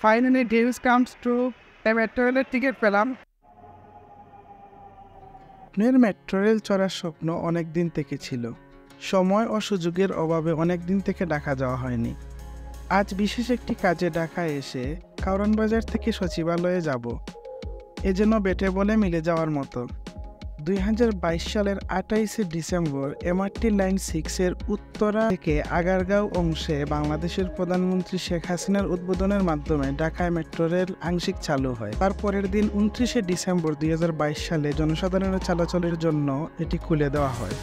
Finally, dreams comes true. A metro রেলের ticket পেলাম। স্বপ্নের মেট্রো রেল চড়ার স্বপ্ন অনেক দিন থেকে ছিল। সময় ও সুযোগের অভাবে অনেক দিন থেকে ঢাকা যাওয়া হয়নি। আজ বিশেষ একটি কাজে ঢাকায় এসে কারওয়ান বাজার থেকে সচিবালয়ে যাব। এ যেন বেটে বলে মিলে যাওয়ার মতো। 2022 সালের 28শে ডিসেম্বর এমআরটি লাইন 6-এর উত্তরা থেকে আগারগাঁও অংশে বাংলাদেশের প্রধানমন্ত্রী শেখ হাসিনার উদ্বোধনের মাধ্যমে ঢাকায় মেট্রো রেল আংশিক চালু হয়। তার পরের দিন 29শে ডিসেম্বর 2022 সালে জনসাধারণের চলাচলের জন্য এটি খুলে দেওয়া হয়।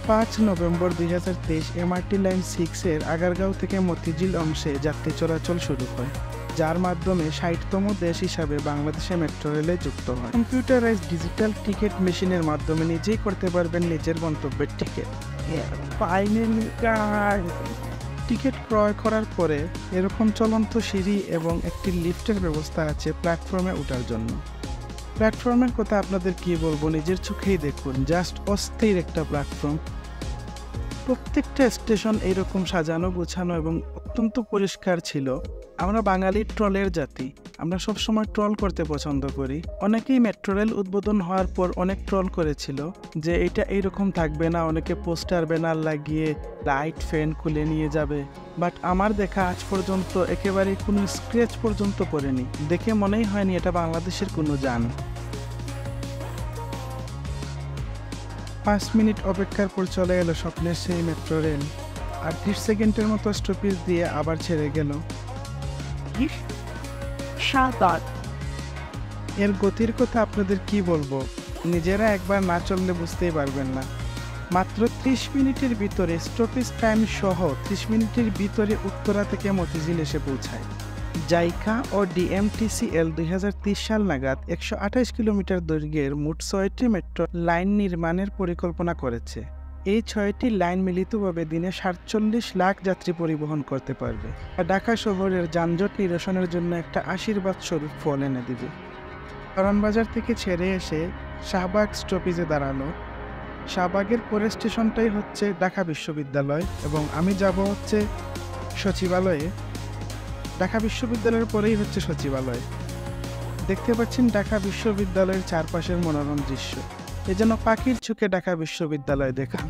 5 নভেম্বর 2023 এমআরটি লাইন 6-এর আগারগাঁও থেকে মতিঝিল অংশে যাত্রী চলাচল শুরু হয়, যার মাধ্যমে 60তম দেশ হিসাবে বাংলাদেশে মেট্রো রেলে যুক্ত হয়। কম্পিউটারাইজ ডিজিটাল টিকিট মেশিনের মাধ্যমে নিজেই করতে পারবেন নিজের গন্তব্যের টিকিট। টিকিট ক্রয় করার পরে এরকম চলন্ত সিঁড়ি এবং একটি লিফটের ব্যবস্থা আছে প্ল্যাটফর্মে ওঠার জন্য। প্ল্যাটফর্মের কথা আপনাদের কি বলবো, নিজের চোখেই দেখুন, জাস্ট অস্থির একটা প্ল্যাটফর্ম। প্রত্যেকটা স্টেশন এইরকম সাজানো গোছানো এবং অত্যন্ত পরিষ্কার ছিল। আমরা বাঙালি ট্রলের জাতি, আমরা সবসময় ট্রল করতে পছন্দ করি। অনেকেই মেট্রো রেল উদ্বোধন হওয়ার পর অনেক ট্রল করেছিল যে এটা এইরকম থাকবে না, অনেকে পোস্টার ব্যানার লাগিয়ে লাইট ফ্যান খুলে নিয়ে যাবে। বাট আমার দেখা আজ পর্যন্ত একেবারে কোনো স্ক্র্যাচ পর্যন্ত পড়েনি, দেখে মনেই হয়নি এটা বাংলাদেশের কোনো যান। 5 মিনিট অপেক্ষার পর চলে এলো স্বপ্নের সেই মেট্রো রেল। 30 সেকেন্ডের মতো স্টপেজ দিয়ে আবার ছেড়ে গেল। এর গতির কথা আপনাদের কি বলবো, নিজেরা একবার না চললে বুঝতেই পারবেন না। মাত্র 30 মিনিটের ভিতরে স্টপেজ টাইম সহ 30 মিনিটের ভিতরে উত্তরা থেকে মতিঝিল এসে পৌঁছায়। জাইকা ও ডিএমটিসিএল 2030 সাল নাগাদ 128 কিলোমিটার দৈর্ঘ্যের মোট 6টি মেট্রো লাইন নির্মাণের পরিকল্পনা করেছে। এই 6টি লাইন মিলিতভাবে দিনে 47 লাখ যাত্রী পরিবহন করতে পারবে। ঢাকা শহরের যানজট নিরসনের জন্য একটা আশীর্বাদ স্বরূপ ফল এনে দিবে। কারওয়ান বাজার থেকে ছেড়ে এসে শাহবাগ স্টপেজে দাঁড়ালো। শাহবাগের পরের স্টেশনটাই হচ্ছে ঢাকা বিশ্ববিদ্যালয় এবং আমি যাব হচ্ছে সচিবালয়ে। ঢাকা বিশ্ববিদ্যালয়ের পরেই হচ্ছে সচিবালয়। দেখতে পাচ্ছেন ঢাকা বিশ্ববিদ্যালয়ের চারপাশের মনোরম দৃশ্য, এ যেন পাখির চোখে ঢাকা বিশ্ববিদ্যালয় দেখা।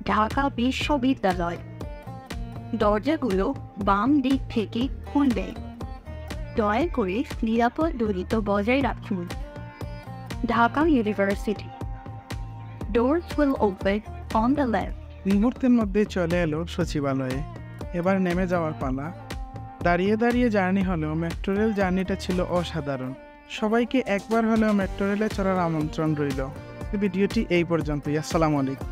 ঢাকা বিশ্ববিদ্যালয়, দরজাগুলো বাম দিক থেকে খুলবে। দয়া করে নিরাপদ দূরত্ব বজায় রাখুন। Dhaka university, doors will open on the left. মুহূর্তের মধ্যে চলে এলো সচিবালয়ে। এবার নেমে যাওয়ার পালা। দাঁড়িয়ে দাঁড়িয়ে জার্নি হলেও মেট্রো রেল জার্নিটা ছিল অসাধারণ। সবাইকে একবার হলেও মেট্রো রেলে চড়ার আমন্ত্রণ রইল। ভিডিওটি এই পর্যন্তই। আসসালামু আলাইকুম।